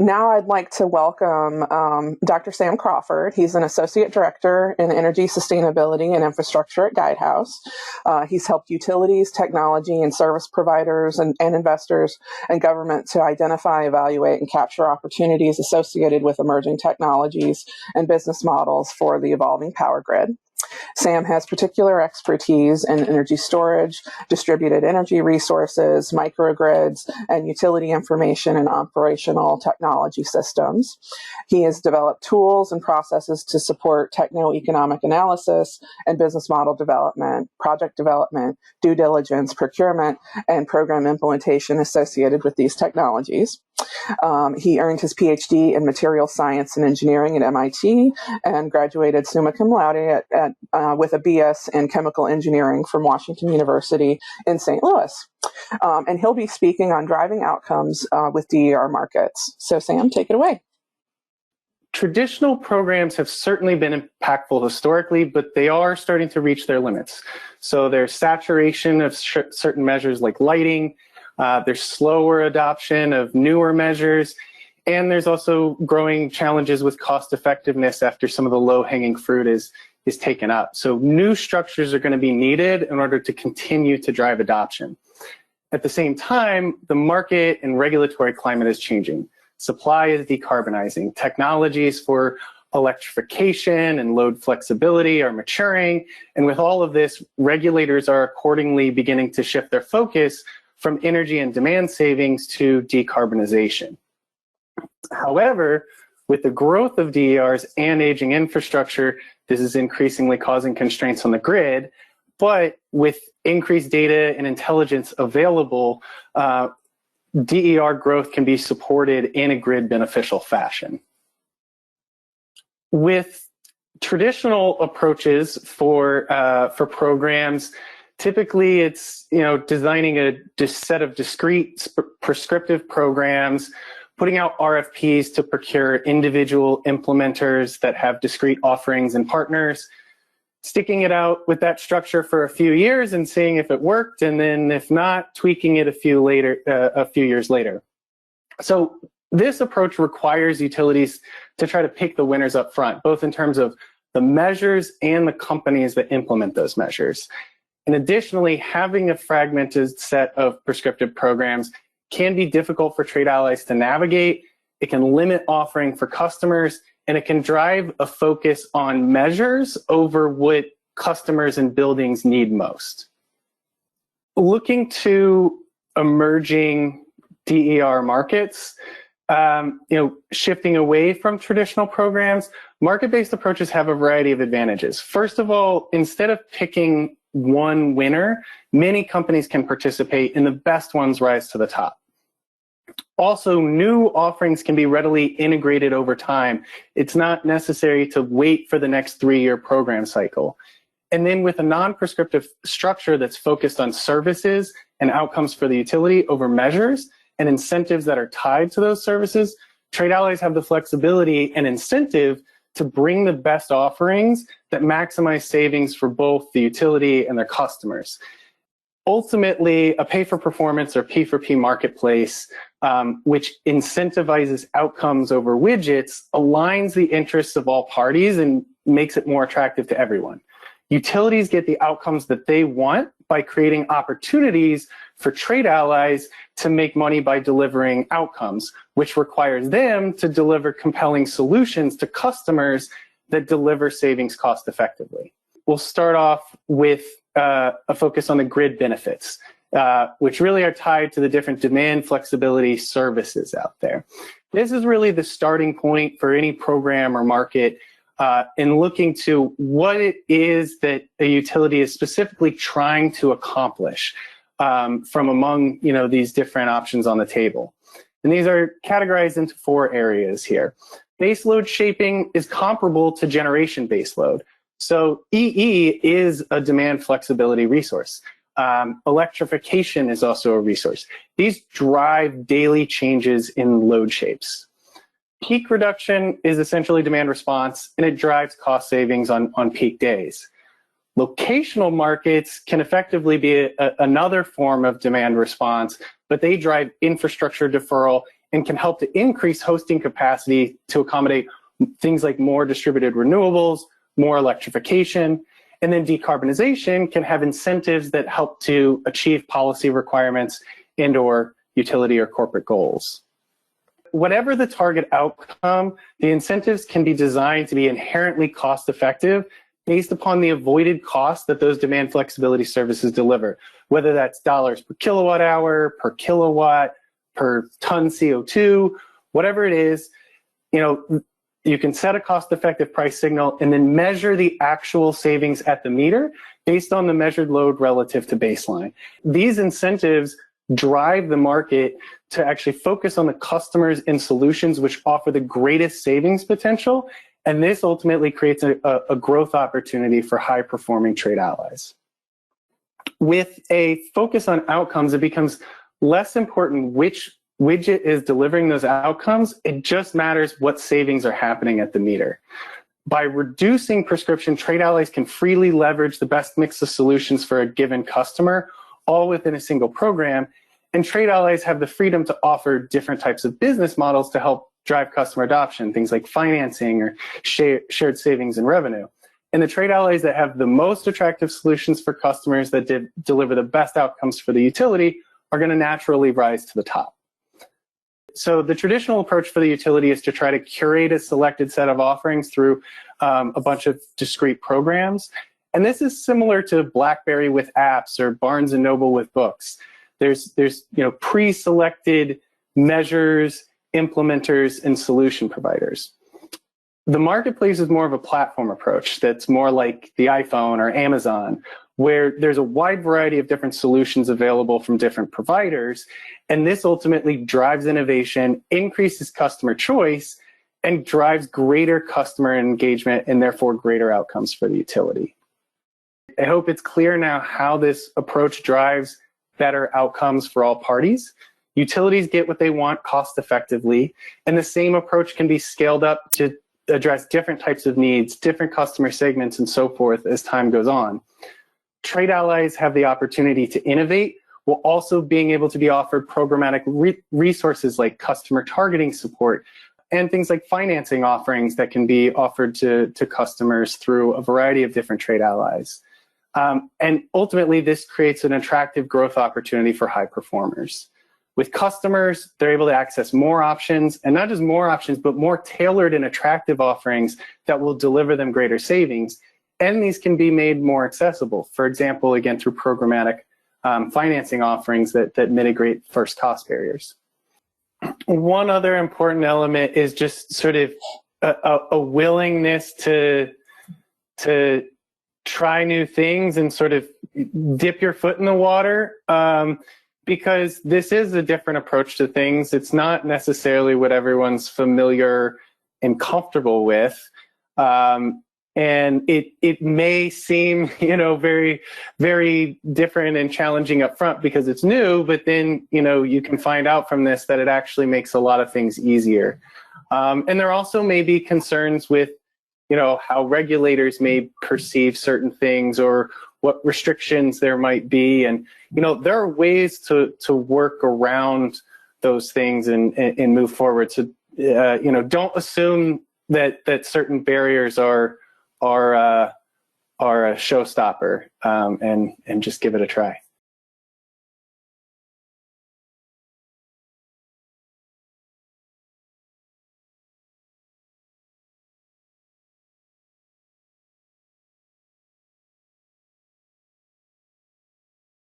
Now I'd like to welcome Dr. Sam Crawford. He's an Associate Director in Energy Sustainability and Infrastructure at Guidehouse. He's helped utilities, technology, and service providers and investors and government to identify, evaluate, and capture opportunities associated with emerging technologies and business models for the evolving power grid. Sam has particular expertise in energy storage, distributed energy resources, microgrids, and utility information and operational technology systems. He has developed tools and processes to support techno-economic analysis and business model development, project development, due diligence, procurement, and program implementation associated with these technologies. He earned his PhD in material science and engineering at MIT and graduated summa cum laude with a BS in chemical engineering from Washington University in St. Louis. And he'll be speaking on driving outcomes with DER markets. So Sam, take it away. Traditional programs have certainly been impactful historically, but they are starting to reach their limits. So there's saturation of certain measures like lighting, there's slower adoption of newer measures, and there's also growing challenges with cost effectiveness after some of the low-hanging fruit is taken up. So new structures are going to be needed in order to continue to drive adoption. At the same time, the market and regulatory climate is changing. Supply is decarbonizing. Technologies for electrification and load flexibility are maturing. And with all of this, regulators are accordingly beginning to shift their focus from energy and demand savings to decarbonization. However, with the growth of DERs and aging infrastructure, this is increasingly causing constraints on the grid. But with increased data and intelligence available, DER growth can be supported in a grid beneficial fashion. With traditional approaches for programs, typically it's designing a set of discrete prescriptive programs, putting out RFPs to procure individual implementers that have discrete offerings and partners, sticking it out with that structure for a few years and seeing if it worked, and then if not, tweaking it a few years later. So this approach requires utilities to try to pick the winners up front, both in terms of the measures and the companies that implement those measures. And additionally, having a fragmented set of prescriptive programs can be difficult for trade allies to navigate. It can limit offering for customers, and it can drive a focus on measures over what customers and buildings need most. Looking to emerging DER markets, shifting away from traditional programs, market-based approaches have a variety of advantages. First of all, instead of picking one winner, many companies can participate, and the best ones rise to the top. Also, new offerings can be readily integrated over time. It's not necessary to wait for the next 3-year program cycle. And then with a non-prescriptive structure that's focused on services and outcomes for the utility over measures and incentives that are tied to those services, trade allies have the flexibility and incentive to bring the best offerings that maximize savings for both the utility and their customers. Ultimately, a pay-for-performance or P4P marketplace, which incentivizes outcomes over widgets, aligns the interests of all parties and makes it more attractive to everyone. Utilities get the outcomes that they want by creating opportunities for trade allies to make money by delivering outcomes, which requires them to deliver compelling solutions to customers that deliver savings cost effectively. We'll start off with a focus on the grid benefits, which really are tied to the different demand flexibility services out there. This is really the starting point for any program or market in looking to what it is that a utility is specifically trying to accomplish from among these different options on the table. And these are categorized into 4 areas here. Baseload shaping is comparable to generation baseload. So EE is a demand flexibility resource. Electrification is also a resource. These drive daily changes in load shapes. Peak reduction is essentially demand response, and it drives cost savings on peak days. Locational markets can effectively be another form of demand response, but they drive infrastructure deferral and can help to increase hosting capacity to accommodate things like more distributed renewables, more electrification, and then decarbonization can have incentives that help to achieve policy requirements and/or utility or corporate goals. Whatever the target outcome, the incentives can be designed to be inherently cost-effective based upon the avoided cost that those demand flexibility services deliver, whether that's dollars per kilowatt hour, per kilowatt, per ton CO2, whatever it is. You can set a cost-effective price signal and then measure the actual savings at the meter based on the measured load relative to baseline. These incentives drive the market to actually focus on the customers and solutions which offer the greatest savings potential, and this ultimately creates a growth opportunity for high-performing trade allies. With a focus on outcomes, it becomes less important which widget is delivering those outcomes. It just matters what savings are happening at the meter. By reducing prescription, trade allies can freely leverage the best mix of solutions for a given customer, all within a single program. And trade allies have the freedom to offer different types of business models to help drive customer adoption, things like financing or shared savings and revenue. And the trade allies that have the most attractive solutions for customers that deliver the best outcomes for the utility are going to naturally rise to the top. So the traditional approach for the utility is to try to curate a selected set of offerings through a bunch of discrete programs. And this is similar to BlackBerry with apps or Barnes & Noble with books. There's pre-selected measures, implementers, and solution providers. The marketplace is more of a platform approach that's more like the iPhone or Amazon, where there's a wide variety of different solutions available from different providers, and this ultimately drives innovation, increases customer choice, and drives greater customer engagement and therefore greater outcomes for the utility. I hope it's clear now how this approach drives better outcomes for all parties. Utilities get what they want cost effectively, and the same approach can be scaled up to address different types of needs, different customer segments, and so forth as time goes on. Trade allies have the opportunity to innovate while also being able to be offered programmatic resources like customer targeting support and things like financing offerings that can be offered to customers through a variety of different trade allies. And ultimately, this creates an attractive growth opportunity for high performers. With customers, they're able to access more options, and not just more options, but more tailored and attractive offerings that will deliver them greater savings. And these can be made more accessible. For example, again, through programmatic financing offerings that mitigate first cost barriers. One other important element is just sort of a willingness to try new things and sort of dip your foot in the water. Because this is a different approach to things. It's not necessarily what everyone's familiar and comfortable with. And it may seem, very, very different and challenging up front because it's new, but then, you can find out from this that it actually makes a lot of things easier. And there also may be concerns with, how regulators may perceive certain things or what restrictions there might be. And, there are ways to work around those things and move forward. So, don't assume that certain barriers are a showstopper, and just give it a try.